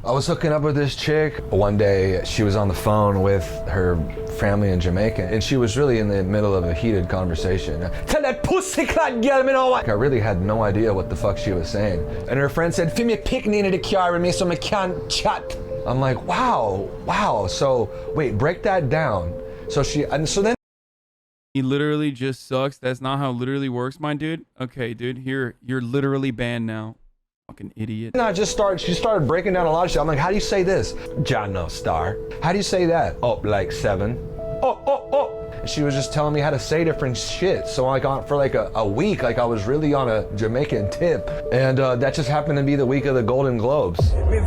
I was hooking up with this chick. One day she was on the phone with her family in Jamaica and she was really in the middle of a heated conversation. Tell that pussy clot girl me know what. I really had no idea what the fuck she was saying. And her friend said, "Feel me pick me into the car with me so I can't chat." I'm like, wow. So wait, break that down. So then He literally just sucks. That's not how it literally works, my dude. Okay, dude, here, you're literally banned now. Fucking idiot. She started breaking down a lot of shit. I'm like, how do you say this? John no star. How do you say that? Oh, like 7. Oh. And she was just telling me how to say different shit. So like for like a week, like I was really on a Jamaican tip. And that just happened to be the week of the Golden Globes. Big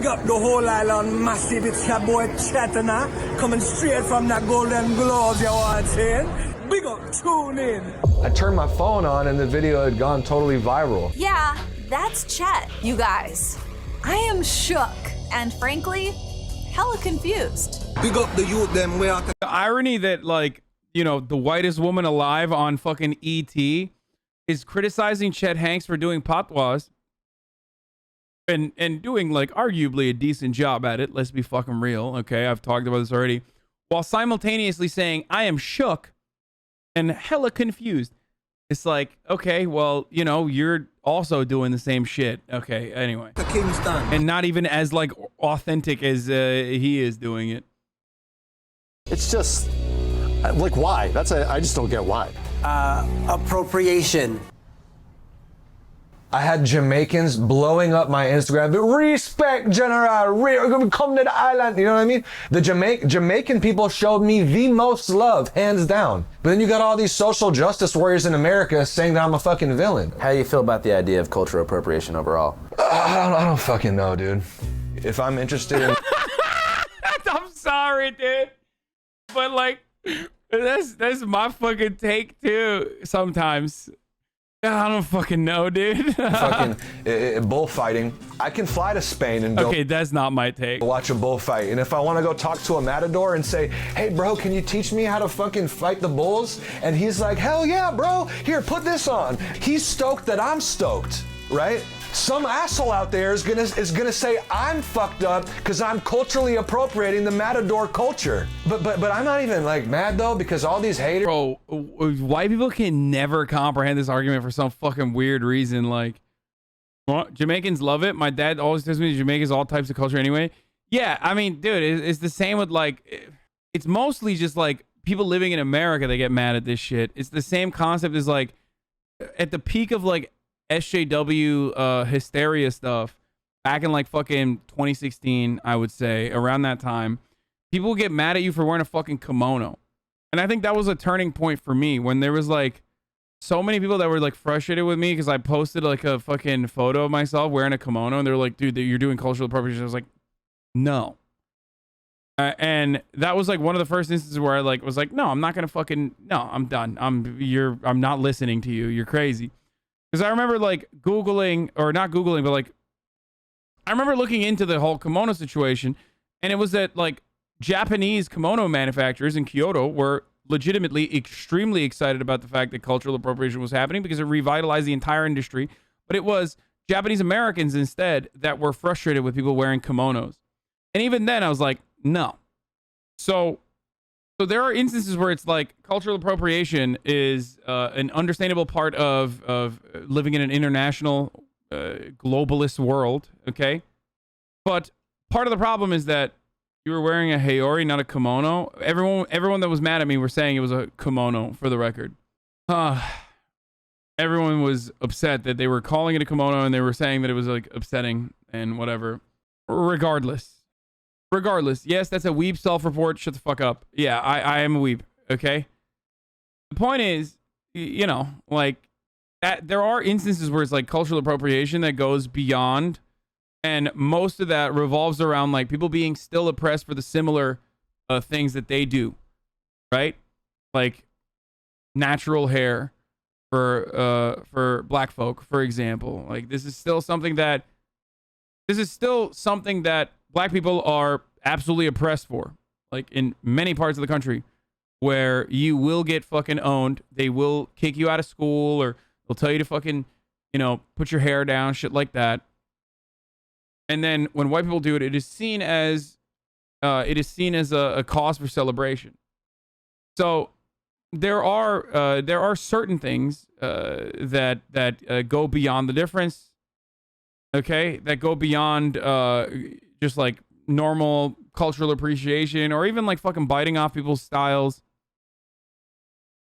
up the whole island, massive. It's your boy Chatana, coming straight from the Golden Globes, you want to big up, tune in. I turned my phone on and the video had gone totally viral. Yeah, that's Chet, you guys. I am shook and frankly, hella confused. Big up the youth, them way out. The irony that, like, you know, the whitest woman alive on fucking ET is criticizing Chet Hanks for doing patois and doing, like, arguably a decent job at it. Let's be fucking real, okay? I've talked about this already. While simultaneously saying, I am shook and hella confused. It's like, okay, well, you know, you're also doing the same shit. Okay, anyway. And not even as, like, authentic as he is doing it. It's just, like, why? I just don't get why. Appropriation. I had Jamaicans blowing up my Instagram. Respect, General. We're gonna come to the island. You know what I mean? The Jamaican people showed me the most love, hands down. But then you got all these social justice warriors in America saying that I'm a fucking villain. How do you feel about the idea of cultural appropriation overall? I don't fucking know, dude. If I'm interested in... I'm sorry, dude. But, like, that's my fucking take, too, sometimes. I don't fucking know, dude. Fucking bullfighting. I can fly to Spain and go. Okay, that's not my take. Watch a bullfight. And if I want to go talk to a matador and say, hey, bro, can you teach me how to fucking fight the bulls? And he's like, hell yeah, bro. Here, put this on. He's stoked that I'm stoked, right? Some asshole out there is gonna say I'm fucked up because I'm culturally appropriating the matador culture. But I'm not even like mad though because all these haters. Bro, white people can never comprehend this argument for some fucking weird reason. Like, Jamaicans love it. My dad always tells me Jamaica's all types of culture anyway. Yeah, I mean, dude, it's the same with like, it's mostly just like people living in America that get mad at this shit. It's the same concept as like at the peak of like SJW hysteria stuff back in like fucking 2016, I would say, around that time, people would get mad at you for wearing a fucking kimono. And I think that was a turning point for me when there was like so many people that were like frustrated with me because I posted like a fucking photo of myself wearing a kimono and they're like, dude, you're doing cultural appropriation. I was like, no. And that was like one of the first instances where I like was like, no, I'm not gonna fucking, no, I'm done. I'm not listening to you. You're crazy. Because I remember like Googling, or not Googling, but like, I remember looking into the whole kimono situation, and it was that like Japanese kimono manufacturers in Kyoto were legitimately extremely excited about the fact that cultural appropriation was happening because it revitalized the entire industry. But it was Japanese Americans instead that were frustrated with people wearing kimonos. And even then I was like, no. So there are instances where it's like cultural appropriation is an understandable part of living in an international globalist world, okay? But part of the problem is that you were wearing a haori, not a kimono. Everyone that was mad at me were saying it was a kimono, for the record. Everyone was upset that they were calling it a kimono and they were saying that it was like upsetting and whatever. Regardless, yes, that's a weeb self-report. Shut the fuck up. Yeah, I am a weeb, okay? The point is, you know, like, that there are instances where it's like cultural appropriation that goes beyond, and most of that revolves around like people being still oppressed for the similar things that they do, right? Like natural hair for black folk, for example. Like this is still something that black people are absolutely oppressed for, like in many parts of the country where you will get fucking owned. They will kick you out of school or they'll tell you to fucking you know, put your hair down, shit like that. And then when white people do it, it is seen as a cause for celebration. So there are certain things that go beyond the difference. Okay, that go beyond just like normal cultural appreciation or even like fucking biting off people's styles.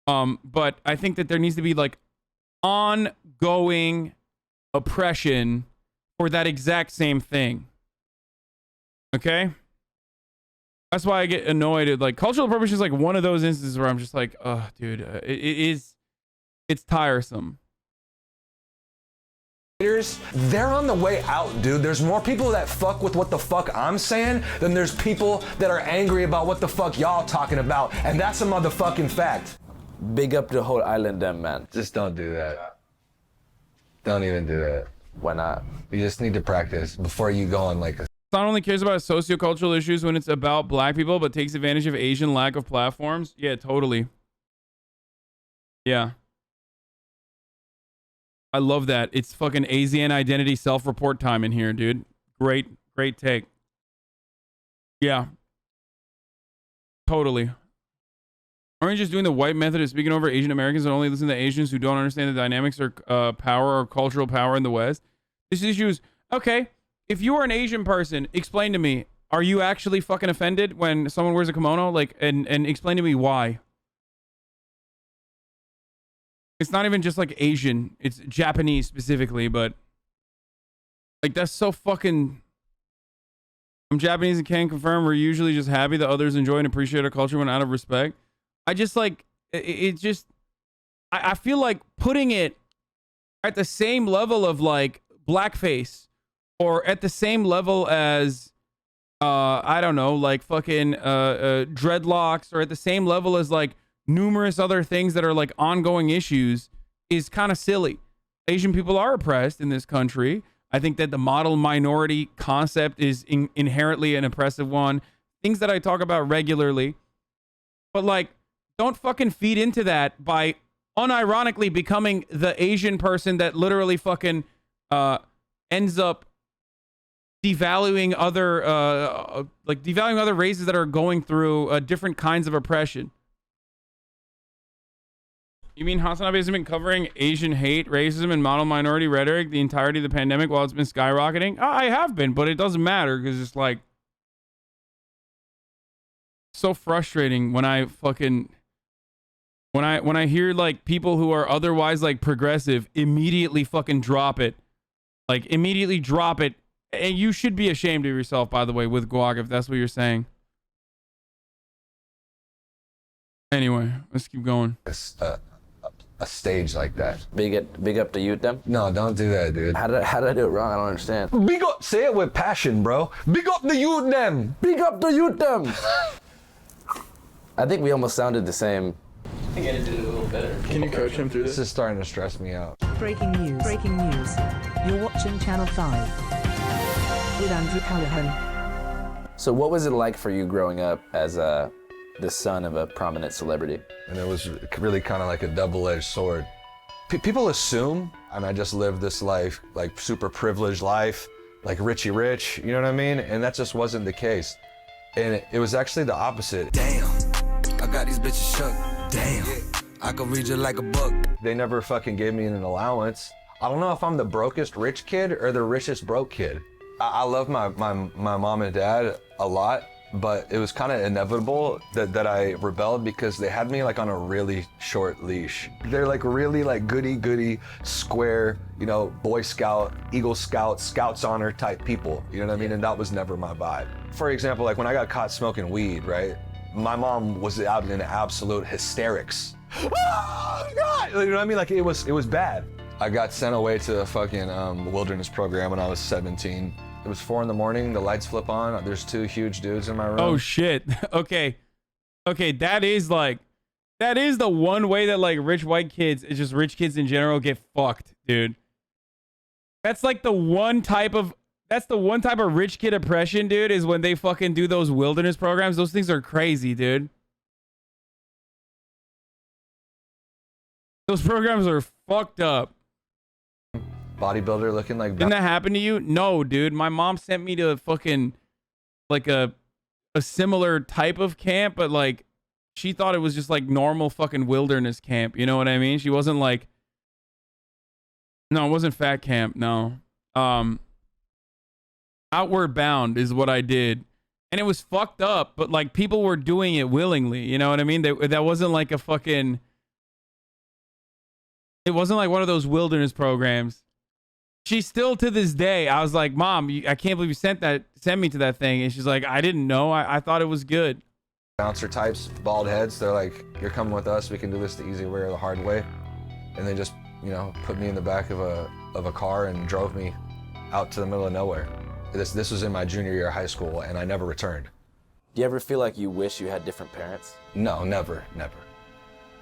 But I think that there needs to be like ongoing oppression for that exact same thing. Okay? That's why I get annoyed at like cultural appropriation is like one of those instances where I'm just like, oh, dude, it's tiresome. They're on the way out, dude. There's more people that fuck with what the fuck I'm saying than there's people that are angry about what the fuck y'all talking about. And that's a motherfucking fact. Big up the whole island, them, man. Just don't do that. Don't even do that. Why not? You just need to practice before you go on like a... Not only cares about sociocultural issues when it's about black people, but takes advantage of Asian lack of platforms. Yeah, totally. Yeah. I love that. It's fucking ASEAN identity self-report time in here, dude. Great take. Yeah. Totally. Aren't you just doing the white method of speaking over Asian Americans and only listen to Asians who don't understand the dynamics or power or cultural power in the West? This issue is, okay, if you are an Asian person, explain to me, are you actually fucking offended when someone wears a kimono? Like, and explain to me why. It's not even just like Asian, it's Japanese specifically, but like that's so fucking... I'm Japanese and can confirm we're usually just happy that others enjoy and appreciate our culture when out of respect. I just like, I feel like putting it at the same level of like blackface or at the same level as, I don't know, like fucking dreadlocks or at the same level as like numerous other things that are like ongoing issues is kind of silly. Asian people are oppressed in this country. I think that the model minority concept is inherently an oppressive one. Things that I talk about regularly. But like, don't fucking feed into that by unironically becoming the Asian person that literally fucking ends up devaluing other races that are going through different kinds of oppression. You mean HasanAbi hasn't been covering Asian hate, racism, and model minority rhetoric the entirety of the pandemic while it's been skyrocketing? I have been, but it doesn't matter because it's like so frustrating when I fucking when I hear like people who are otherwise like progressive immediately fucking drop it. Like immediately drop it. And you should be ashamed of yourself, by the way, with Guac, if that's what you're saying. Anyway, let's keep going. A stage like that. Big up the youth, them. No, don't do that, dude. How did I do it wrong? I don't understand. Big up, say it with passion, bro. Big up the youth, them. Big up the youth, them. I think we almost sounded the same. I think I did it a little better. Can you coach him through this? This is starting to stress me out. Breaking news. Breaking news. You're watching Channel 5 with Andrew Callahan. So what was it like for you growing up as the son of a prominent celebrity? And it was really kind of like a double-edged sword. People assume, and I just lived this life, like super privileged life, like Richie Rich, you know what I mean? And that just wasn't the case. And it was actually the opposite. Damn, I got these bitches shook. Damn, I can read you like a book. They never fucking gave me an allowance. I don't know if I'm the brokest rich kid or the richest broke kid. I love my mom and dad a lot, but it was kind of inevitable that I rebelled because they had me like on a really short leash. They're like really like goody square, you know, Boy Scout, Eagle Scout, Scouts honor type people, you know what I mean? And that was never my vibe. For example, like when I got caught smoking weed, right? My mom was out in absolute hysterics. Oh God! You know what I mean? Like it was bad. I got sent away to a fucking wilderness program when I was 17. It was 4 a.m, the lights flip on, there's 2 huge dudes in my room. Oh shit. Okay, that is the one way that like rich white kids, it's just rich kids in general, get fucked, dude. That's like the one type of rich kid oppression, dude, is when they fucking do those wilderness programs. Those things are crazy, dude. Those programs are fucked up. bodybuilder looking like. Didn't that happen to you? No, dude. My mom sent me to fucking like a similar type of camp, but like she thought it was just like normal fucking wilderness camp. You know what I mean? She wasn't like, no, it wasn't fat camp. No. Outward Bound is what I did. And it was fucked up, but like people were doing it willingly. You know what I mean? That wasn't like a fucking, it wasn't like one of those wilderness programs. She still to this day, I was like, Mom, I can't believe you sent me to that thing. And she's like, I didn't know. I thought it was good. Bouncer types, bald heads. They're like, you're coming with us. We can do this the easy way or the hard way. And they just, you know, put me in the back of a car and drove me out to the middle of nowhere. This was in my junior year of high school, and I never returned. Do you ever feel like you wish you had different parents? No, never.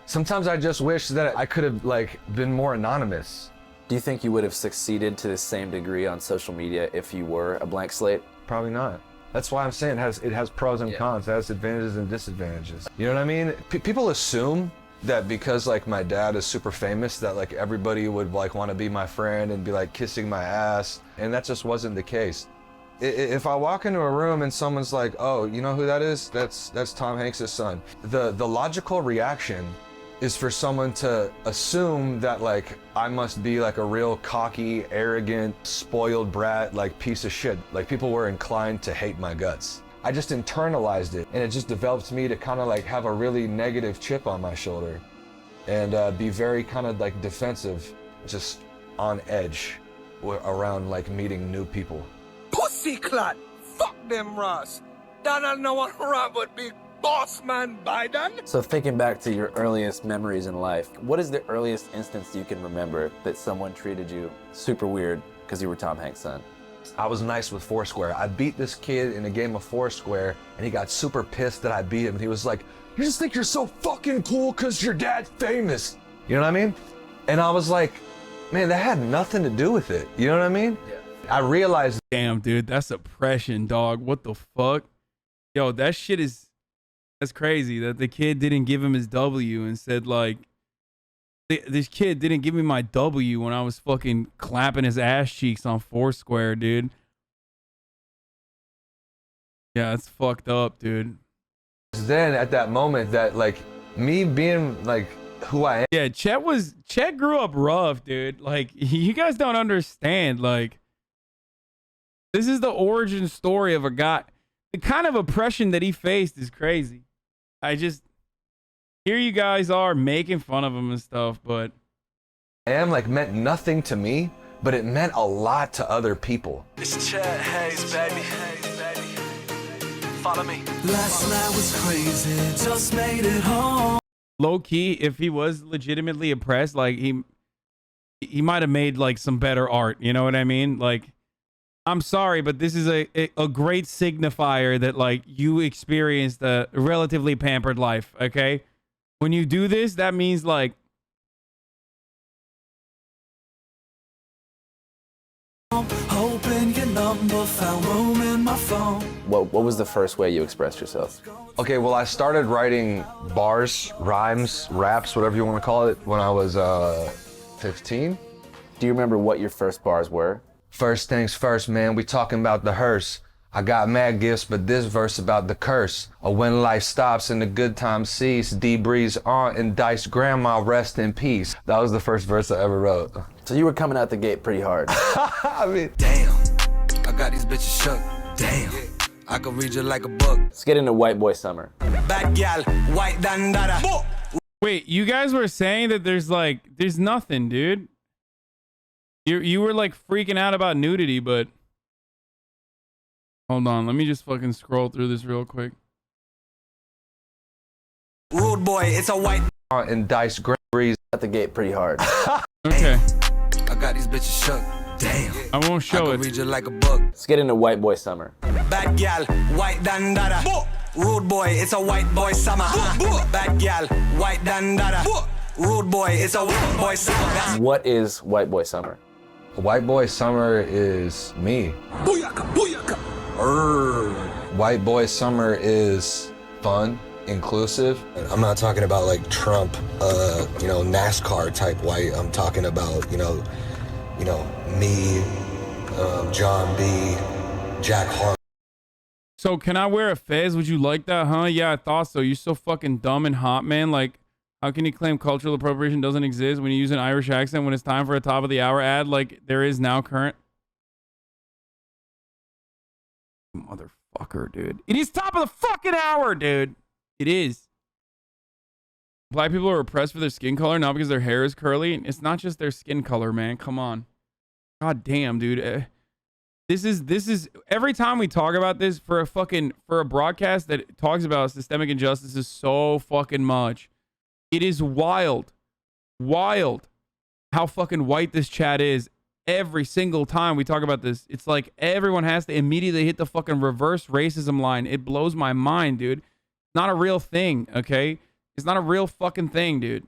Sometimes I just wish that I could have like been more anonymous. Do you think you would have succeeded to the same degree on social media if you were a blank slate? Probably not. That's why I'm saying it has pros and cons. It has advantages and disadvantages. You know what I mean? People assume that because like my dad is super famous that like everybody would like want to be my friend and be like kissing my ass, and that just wasn't the case. If I walk into a room and someone's like, oh, you know who that is? That's Tom Hanks' son. The logical reaction is for someone to assume that like I must be like a real cocky, arrogant, spoiled brat, like piece of shit. Like people were inclined to hate my guts. I just internalized it, and it just developed me to kind of like have a really negative chip on my shoulder and be very kind of like defensive, just on edge around like meeting new people. Pussy clot. Fuck them, Ross. Donald no one around but big boss man Biden. So thinking back to your earliest memories in life, what is the earliest instance you can remember that someone treated you super weird because you were Tom Hanks' son? I was nice with Foursquare. I beat this kid in a game of Foursquare, and he got super pissed that I beat him. He was like, you just think you're so fucking cool because your dad's famous. You know what I mean? And I was like, man, that had nothing to do with it. You know what I mean? Yeah. I realized. Damn, dude, that's oppression, dog. What the fuck? Yo, that's crazy that the kid didn't give him his W and said like, this kid didn't give me my W when I was fucking clapping his ass cheeks on Foursquare, dude. Yeah, it's fucked up, dude. Then at that moment that like me being like who I am. Yeah, Chet grew up rough, dude. Like you guys don't understand. Like this is the origin story of a guy. The kind of oppression that he faced is crazy. Here you guys are making fun of him and stuff, but I am like meant nothing to me, but it meant a lot to other people. It's Chet Hayes, baby. Follow me. Last night was crazy, just made it home. Low key, if he was legitimately oppressed, like he might have made like some better art. You know what I mean? Like, I'm sorry, but this is a great signifier that like you experienced a relatively pampered life. Okay. When you do this, that means like hoping your number found room in my phone. What was the first way you expressed yourself? Okay, well I started writing bars, rhymes, raps, whatever you want to call it, when I was 15. Do you remember what your first bars were? First things first, man, we talking about the hearse. I got mad gifts, but this verse about the curse. When life stops and the good times cease, D-Breeze aunt and Dice grandma rest in peace. That was the first verse I ever wrote. So you were coming out the gate pretty hard. I mean, damn, I got these bitches shook. Damn, I can read you like a book. Let's get into White Boy Summer. Bad gal, white dandada. wait, you guys were saying that there's nothing, dude. You were like freaking out about nudity, but hold on, let me just fucking scroll through this real quick. Rude boy, it's a white and Dice Breeze At the gate pretty hard. Okay, I got these bitches shook. Damn, I won't show I it. can read you like a book. Let's get into White Boy Summer. Bad gal, white dandada. Rude boy, it's a white boy summer. Bad gal, white dandada. Rude boy, it's a white boy summer. What is White Boy Summer? White Boy Summer is me. Booyaka, booyaka. White Boy Summer is fun, inclusive. I'm not talking about like Trump, NASCAR type white. I'm talking about, you know, me, John B, Jack Hart. So can I wear a fez? Would you like that, huh? Yeah, I thought so. You're so fucking dumb and hot, man. Like, how can you claim cultural appropriation doesn't exist when you use an Irish accent when it's time for a top of the hour ad like there is now current? Motherfucker, dude. It is top of the fucking hour, dude. It is. Black people are oppressed for their skin color, not because their hair is curly. It's not just their skin color, man. Come on. God damn, dude. This is every time we talk about this for a broadcast that talks about systemic injustices so fucking much. It is wild how fucking white this chat is. Every single time we talk about this, it's like everyone has to immediately hit the fucking reverse racism line. It blows my mind, dude. It's not a real thing, okay? It's not a real fucking thing, dude.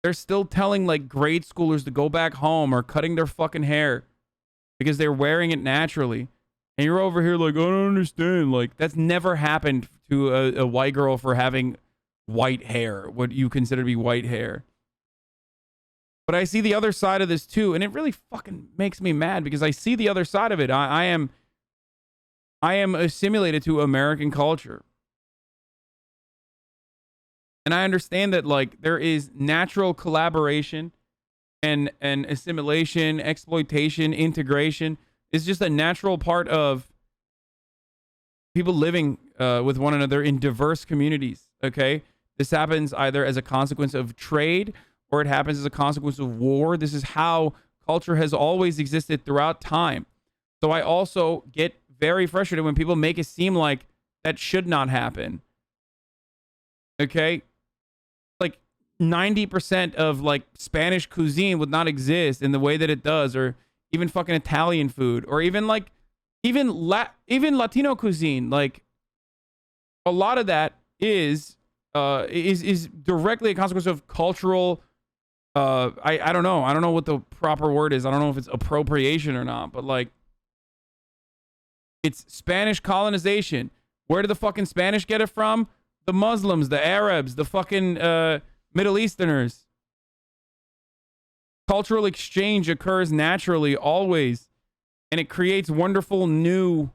They're still telling like grade schoolers to go back home or cutting their fucking hair because they're wearing it naturally. And you're over here like, I don't understand. Like, that's never happened to a white girl for having white hair, what you consider to be white hair. But I see the other side of this too, and it really fucking makes me mad because I see the other side of it. I am assimilated to American culture. And I understand that like there is natural collaboration and assimilation, exploitation, integration is just a natural part of people living with one another in diverse communities, okay? This happens either as a consequence of trade or it happens as a consequence of war. This is how culture has always existed throughout time. So I also get very frustrated when people make it seem like that should not happen. Okay? Like 90% of like Spanish cuisine would not exist in the way that it does, or even fucking Italian food, or even like even Latino cuisine. Like a lot of that is directly a consequence of cultural I don't know. I don't know what the proper word is. I don't know if it's appropriation or not, but like it's Spanish colonization. Where did the fucking Spanish get it from? The Muslims, the Arabs, the fucking Middle Easterners. Cultural exchange occurs naturally always, and it creates wonderful new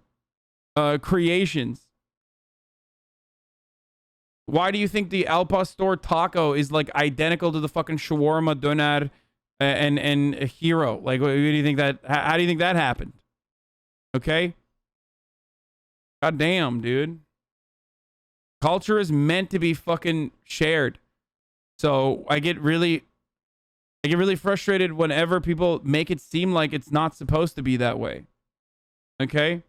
creations. Why do you think the Al Pastor taco is like identical to the fucking shawarma doner and a hero? Like, what do you think that? How do you think that happened? Okay. God damn, dude. Culture is meant to be fucking shared. So I get really frustrated whenever people make it seem like it's not supposed to be that way. Okay.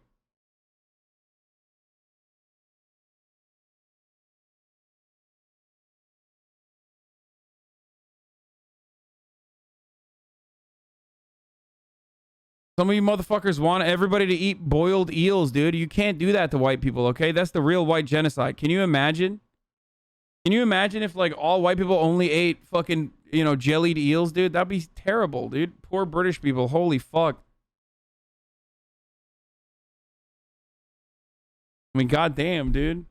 Some of you motherfuckers want everybody to eat boiled eels, dude. You can't do that to white people, okay? That's the real white genocide. Can you imagine? Can you imagine if, like, all white people only ate fucking, you know, jellied eels, dude? That'd be terrible, dude. Poor British people. Holy fuck. I mean, goddamn, dude.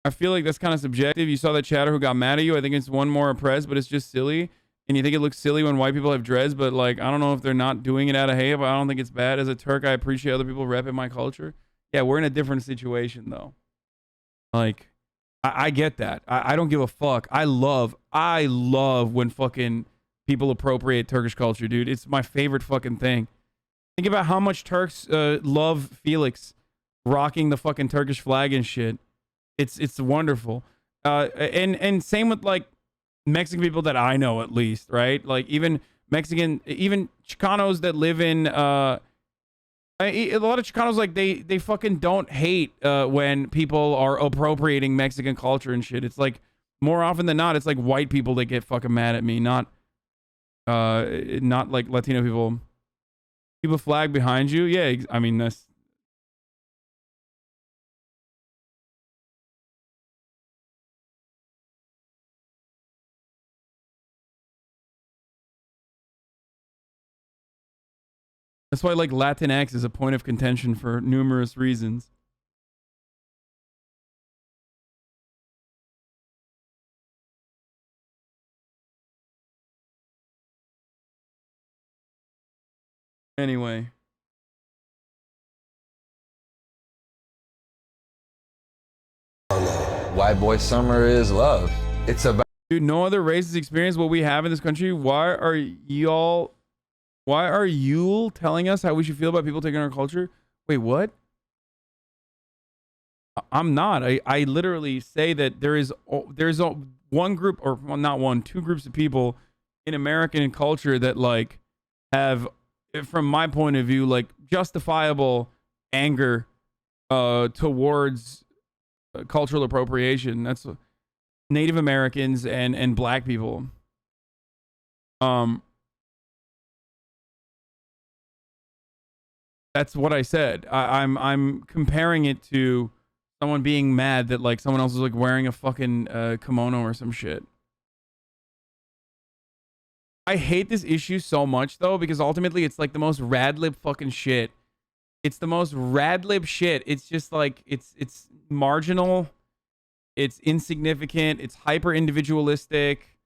I feel like that's kind of subjective. You saw that chatter who got mad at you. I think it's one more oppressed, but it's just silly. And you think it looks silly when white people have dreads, but like, I don't know if they're not doing it out of hate, but I don't think it's bad. As a Turk, I appreciate other people repping my culture. Yeah, we're in a different situation though. Like, I get that. I don't give a fuck. I love when fucking people appropriate Turkish culture, dude. It's my favorite fucking thing. Think about how much Turks love Felix rocking the fucking Turkish flag and shit. It's wonderful. And same with like Mexican people that I know, at least, right? Like even Chicanos that live in a lot of Chicanos, like they fucking don't hate when people are appropriating Mexican culture and shit. It's like more often than not, it's like white people that get fucking mad at me, not like Latino people. People flag behind you, yeah. I mean that's That's why like Latinx is a point of contention for numerous reasons. Anyway. White boy summer is love. It's about Dude, no other races experience what we have in this country. Why are you telling us how we should feel about people taking our culture? Wait, what? I'm not. I literally say that there's one group, or well, not one, two groups of people in American culture that like have, from my point of view, like justifiable anger towards cultural appropriation. That's Native Americans and black people. That's what I said. I'm comparing it to someone being mad that like someone else is like wearing a fucking kimono or some shit. I hate this issue so much though, because ultimately it's like the most radlib fucking shit. It's the most radlib shit. It's just like it's marginal. It's insignificant. It's hyper individualistic.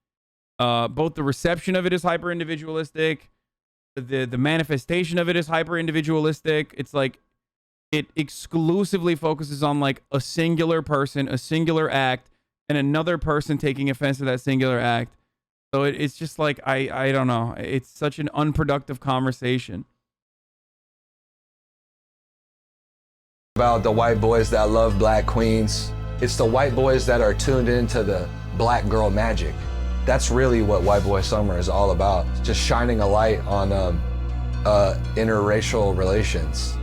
Both the reception of it is hyper individualistic. The manifestation of it is hyper individualistic. It's like it exclusively focuses on like a singular person, a singular act, and another person taking offense to that singular act. So it's just like I don't know. It's such an unproductive conversation. about the white boys that love black queens. It's the white boys that are tuned into the black girl magic. That's really what White Boy Summer is all about. Just shining a light on interracial relations.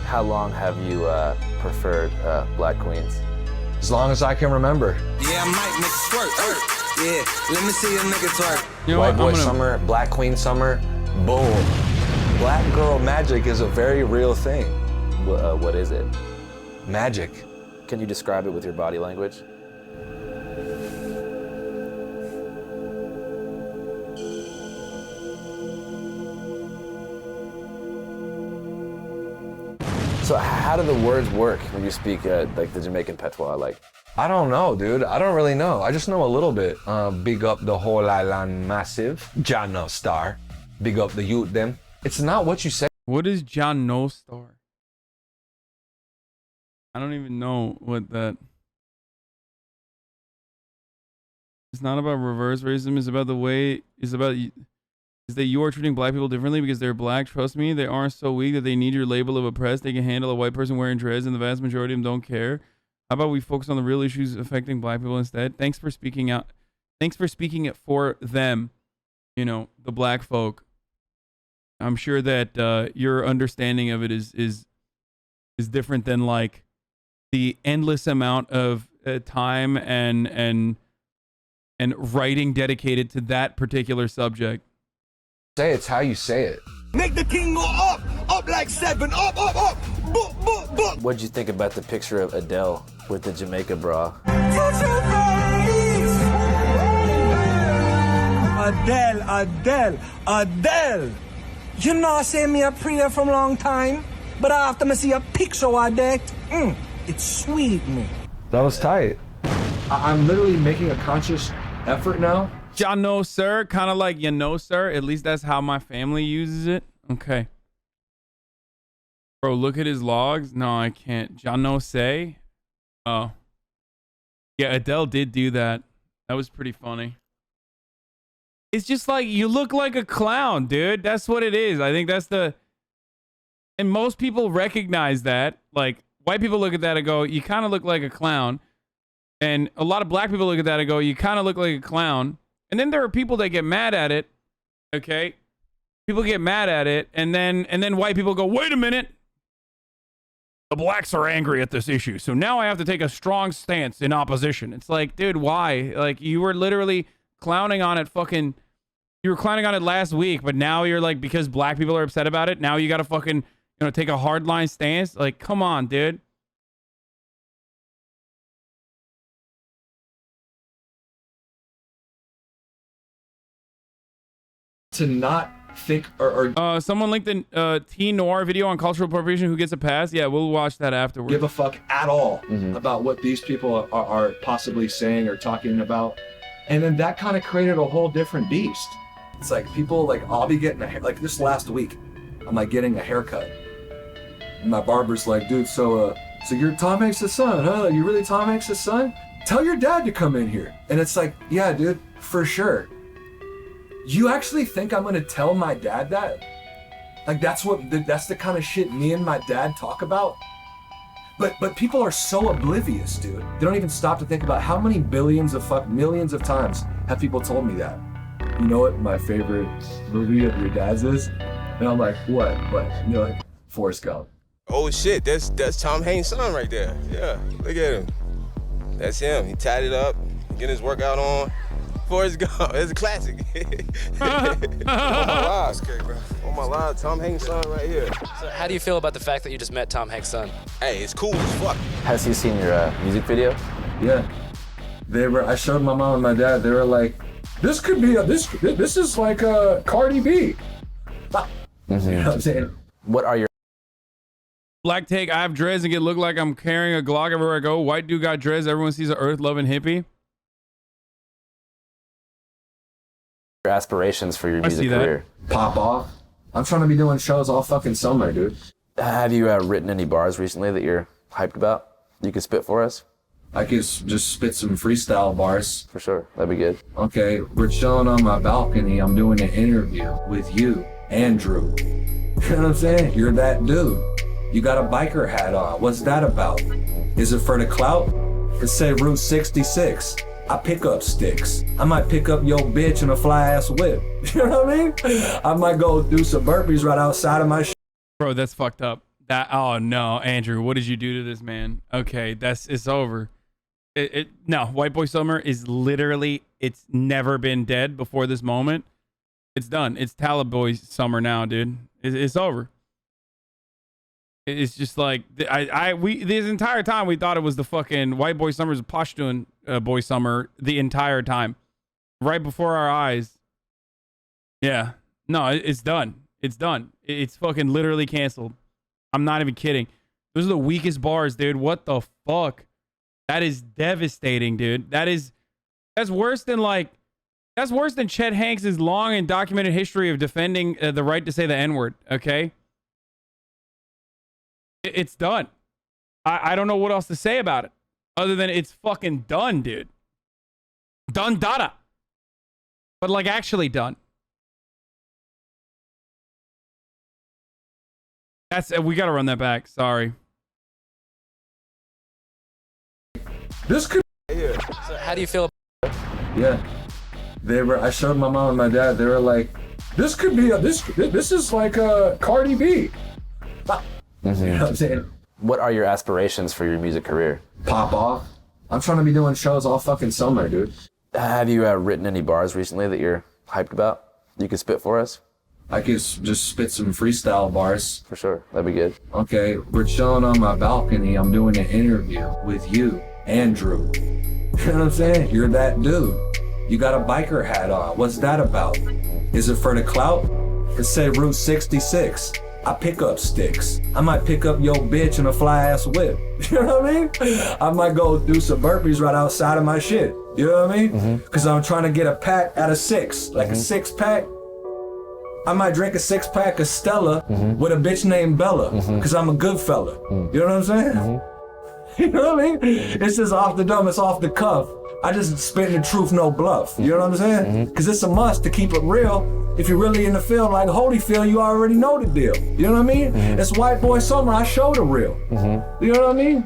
How long have you preferred black queens? As long as I can remember. Yeah, I might make it twerk. Yeah, let me see a nigga twerk. You know White what? Boy Summer, Black Queen Summer, boom. Black girl magic is a very real thing. What is it? Magic. Can you describe it with your body language? So how do the words work when you speak like the Jamaican patois? Like, I don't know, dude. I don't really know. I just know a little bit. Big up the whole island massive. John No Star. Big up the youth them. It's not what you say. What is John No Star? I don't even know what that. It's not about reverse racism. It's about the way. It's about. Is that you are treating black people differently because they're black. Trust me, they aren't so weak that they need your label of oppressed. They can handle a white person wearing dreads, and the vast majority of them don't care. How about we focus on the real issues affecting black people instead? Thanks for speaking out. Thanks for speaking it for them. You know, the black folk. I'm sure that your understanding of it is different than like the endless amount of time and writing dedicated to that particular subject. Say it's how you say it. Make the king go up like 7, up, boop. what'd you think about the picture of Adele with the Jamaica bra? Adele. You know, say me a prayer from long time, but after me see a picture of that, it's sweet me. That was tight. I'm literally making a conscious effort now. Ya know, sir. Kind of like you know, sir. At least that's how my family uses it. Okay. Bro, look at his logs. No, I can't. Ya know say. Oh. Yeah, Adele did do that. That was pretty funny. It's just like, you look like a clown, dude. That's what it is. I think that's the... And most people recognize that. Like, white people look at that and go, you kind of look like a clown. And a lot of black people look at that and go, you kind of look like a clown. And then there are people that get mad at it. Okay? People get mad at it. And then white people go, wait a minute. The blacks are angry at this issue. So now I have to take a strong stance in opposition. It's like, dude, why? Like, you were literally clowning on it fucking... You were clowning on it last week, but now you're like, because black people are upset about it, now you gotta fucking, take a hardline stance? Like, come on, dude. To not think or someone linked the teen noir video on cultural appropriation. Who gets a pass? Yeah, we'll watch that afterwards. give a fuck at all about what these people are possibly saying or talking about. And then that kind of created a whole different beast. It's like people like, I'll be getting a hair, like this last week, I'm like getting a haircut. And my barber's like, dude, so you're Tom Hanks' son, huh? You really Tom Hanks' son? Tell your dad to come in here. And it's like, yeah, dude, for sure. You actually think I'm gonna tell my dad that? Like that's the kind of shit me and my dad talk about? But people are so oblivious, dude. They don't even stop to think about how many millions of times have people told me that. You know what my favorite movie of your dad's is? And I'm like, what? And you're like, Forrest Gump. Oh shit, that's Tom Hanks' son right there. Yeah, look at him. That's him. He tied it up, getting his workout on. Forrest Gump, it's a classic. On my lives, on my lives, Tom Hanks' son right here. So how do you feel about the fact that you just met Tom Hanks' son? Hey, it's cool as fuck. Has he seen your music video? Yeah. I showed my mom and my dad, they were like, this is like a Cardi B. You know what I'm saying? What are your Black take, I have dreads and get look like I'm carrying a Glock everywhere I go. White dude got dreads, everyone sees an earth-loving hippie. aspirations for your music career? Pop off. I'm trying to be doing shows all fucking summer, dude. Have you written any bars recently that you're hyped about? You can spit for us? I could just spit some freestyle bars. For sure, that'd be good. Okay, we're chilling on my balcony. I'm doing an interview with you, Andrew. You know what I'm saying? You're that dude. You got a biker hat on. What's that about? Is it for the clout? It say Route 66. I pick up sticks. I might pick up your bitch in a fly ass whip. You know what I mean? I might go do some burpees right outside of my shit. Bro, that's fucked up. Oh no, Andrew, what did you do to this man? Okay, it's over. No, White Boy Summer is literally, it's never been dead before this moment. It's done. It's Talib Boy Summer now, dude. It's over. It's just like we this entire time we thought it was the fucking White Boy Summer's Pashtun Boy Summer the entire time, right before our eyes. Yeah, no, it's done. It's done. It's fucking literally canceled. I'm not even kidding. Those are the weakest bars, dude. What the fuck? That is devastating, dude. That's worse than Chet Hanks' long and documented history of defending the right to say the N-word. Okay. It's done. I don't know what else to say about it other than it's fucking done, dude. Done dada. But like actually done. We got to run that back. Sorry. This could So how do you feel? Yeah. I showed my mom and my dad, they were like, this is like a Cardi B. You know what I'm saying? What are your aspirations for your music career? Pop off. I'm trying to be doing shows all fucking summer, dude. Have you written any bars recently that you're hyped about? You can spit for us? I could just spit some freestyle bars. For sure, that'd be good. Okay, we're chilling on my balcony. I'm doing an interview with you, Andrew. You know what I'm saying? You're that dude. You got a biker hat on. What's that about? Is it for the clout? It say Route 66. I pick up sticks. I might pick up your bitch in a fly ass whip. You know what I mean? I might go do some burpees right outside of my shit. You know what I mean? Because I'm trying to get a pack out of 6, like a 6-pack. I might drink a 6-pack of Stella with a bitch named Bella, because I'm a good fella. You know what I'm saying? You know what I mean? It's just off the dome, it's off the cuff. I just spitting the truth, no bluff. You know what I'm saying? Because it's a must to keep it real. If you're really in the field like Holyfield, you already know the deal. You know what I mean? It's White Boy Summer, I show the real. You know what I mean?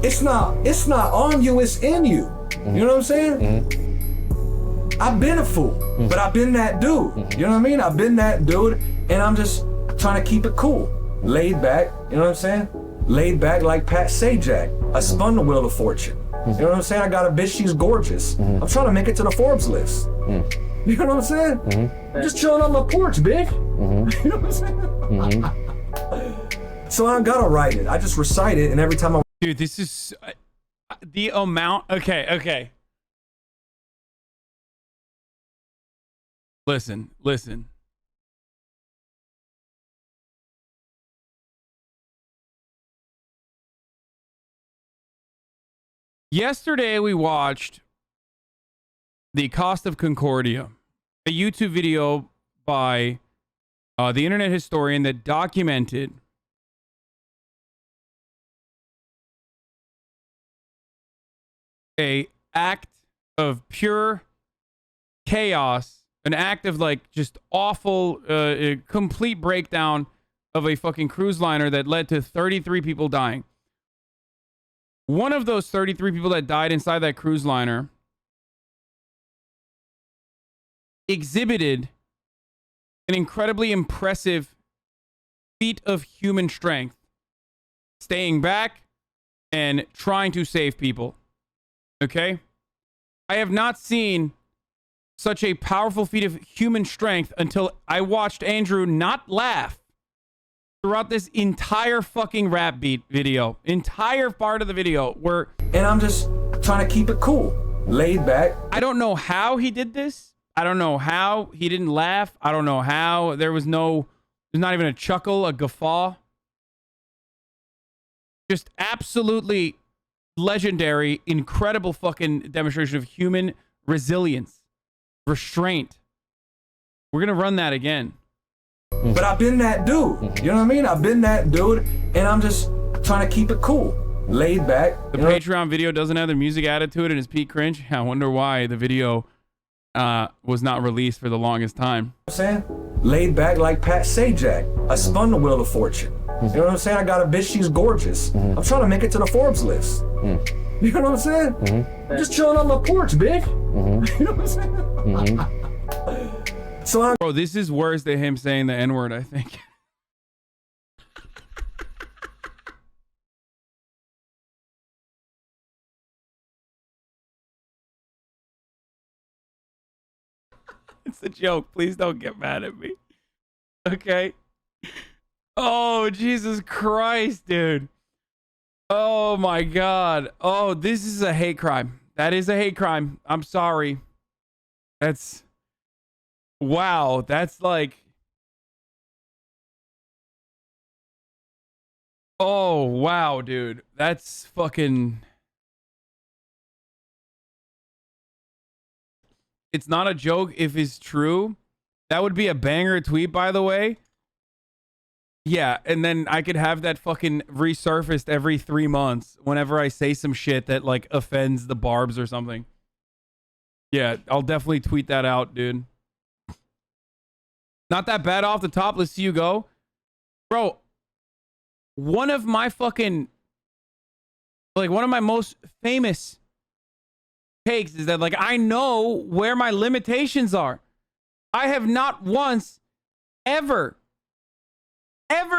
It's not on you, it's in you. You know what I'm saying? I've been a fool, but I've been that dude. You know what I mean? I've been that dude, and I'm just trying to keep it cool. Laid back, you know what I'm saying? Laid back like Pat Sajak. I spun the wheel of fortune. You know what I'm saying? I got a bitch, she's gorgeous. I'm trying to make it to the Forbes list. You know what I'm saying? I'm just chilling on my porch, bitch. You know what I'm saying? So I don't gotta write it. I just recite it, and every time I... Dude, this is... the amount... Okay. Listen. Yesterday we watched The Cost of Concordia, a YouTube video by the internet historian that documented a act of pure chaos, an act of like just awful, complete breakdown of a fucking cruise liner that led to 33 people dying. One of those 33 people that died inside that cruise liner exhibited an incredibly impressive feat of human strength, staying back and trying to save people. Okay? I have not seen such a powerful feat of human strength until I watched Andrew not laugh throughout this entire fucking rap beat video. Entire part of the video where... And I'm just trying to keep it cool, laid back. I don't know how he did this. I don't know how he didn't laugh. I don't know how there's not even a chuckle, a guffaw. Just absolutely legendary, incredible fucking demonstration of human resilience, restraint. We're going to run that again. But I've been that dude. You know what I mean? I've been that dude, and I'm just trying to keep it cool, laid back. The Patreon video doesn't have the music added to it and it's peak cringe. I wonder why the video was not released for the longest time. I'm saying? Laid back like Pat Sajak. I spun the wheel of fortune. You know what I'm saying? I got a bitch, she's gorgeous. I'm trying to make it to the Forbes list. You know what I'm saying? I'm just chilling on my porch, bitch. You know what I'm saying? So Bro, this is worse than him saying the N-word, I think. It's a joke. Please don't get mad at me. Okay? Oh, Jesus Christ, dude. Oh, my God. Oh, this is a hate crime. That is a hate crime. I'm sorry. That's... Wow, that's like... Oh, wow, dude. That's fucking... It's not a joke if it's true. That would be a banger tweet, by the way. Yeah, and then I could have that fucking resurfaced every 3 months whenever I say some shit that, like, offends the barbs or something. Yeah, I'll definitely tweet that out, dude. Not that bad off the top. Let's see you go. Bro, one of my fucking... Like, one of my most famous takes is that, like, I know where my limitations are. I have not once ever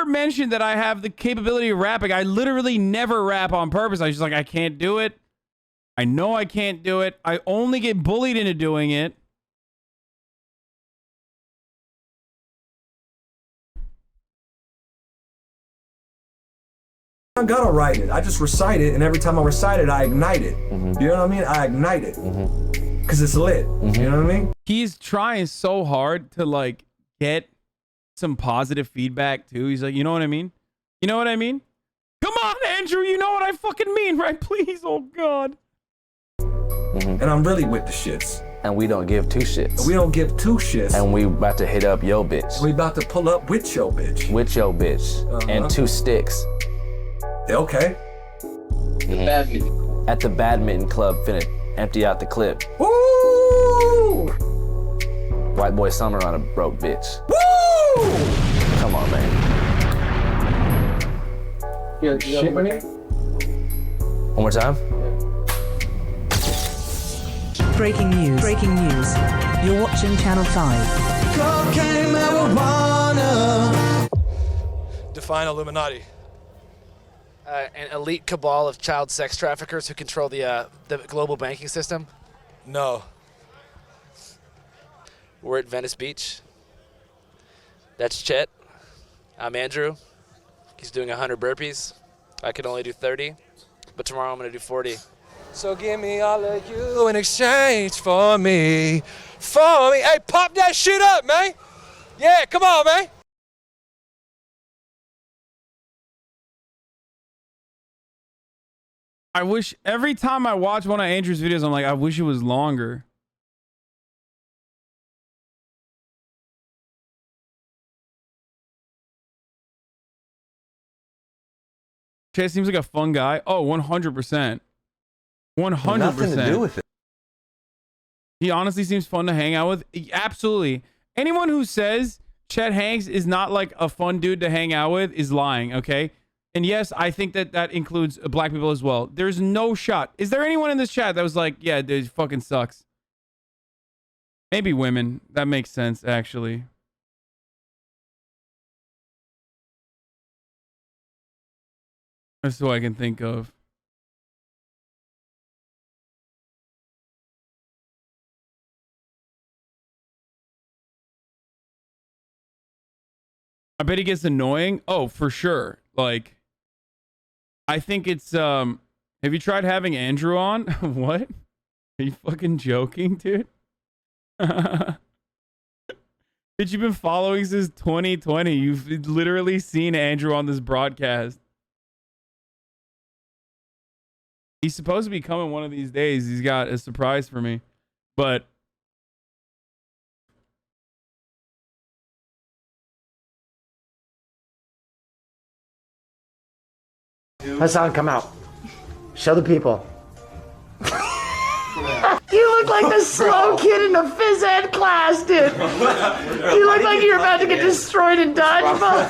mentioned that I have the capability of rapping. I literally never rap on purpose. I was just like, I can't do it. I know I can't do it. I only get bullied into doing it. I gotta write it. I just recite it, and every time I recite it, I ignite it. You know what I mean? I ignite it. Because it's lit. You know what I mean? He's trying so hard to, like, get some positive feedback, too. He's like, you know what I mean? You know what I mean? Come on, Andrew, you know what I fucking mean, right? Please, oh, God. And I'm really with the shits. And we don't give two shits. We don't give two shits. And we about to hit up yo bitch. We about to pull up with your bitch. With your bitch. And 2 sticks. Okay. At the badminton club, finna empty out the clip. Woo! White boy summer on a broke bitch. Woo! Come on, man. Shit, man. One more time. Breaking news. Breaking news. You're watching Channel 5. Cocaine, marijuana. Define Illuminati. An elite cabal of child sex traffickers who control the global banking system. No. We're at Venice Beach. That's Chet. I'm Andrew. He's doing 100 burpees. I can only do 30, but tomorrow I'm gonna do 40. So give me all of you in exchange for me. For me. Hey, pop that shit up, man. Yeah, come on, man. I wish every time I watch one of Andrew's videos, I'm like, I wish it was longer. Chad seems like a fun guy. Oh, 100%. 100%. Nothing to do with it. He honestly seems fun to hang out with. Absolutely. Anyone who says Chet Hanks is not like a fun dude to hang out with is lying, okay? And yes, I think that that includes black people as well. There's no shot. Is there anyone in this chat that was like, yeah, dude, fucking sucks? Maybe women. That makes sense, actually. That's what I can think of. I bet he gets annoying. Oh, for sure. Like, I think it's, have you tried having Andrew on? What? Are you fucking joking, dude? Bitch, you've been following since 2020. You've literally seen Andrew on this broadcast. He's supposed to be coming one of these days. He's got a surprise for me. But Hasan, come out. Show the people. You look like the slow kid in a phys ed class, dude. You look like you're about to get destroyed in dodgeball.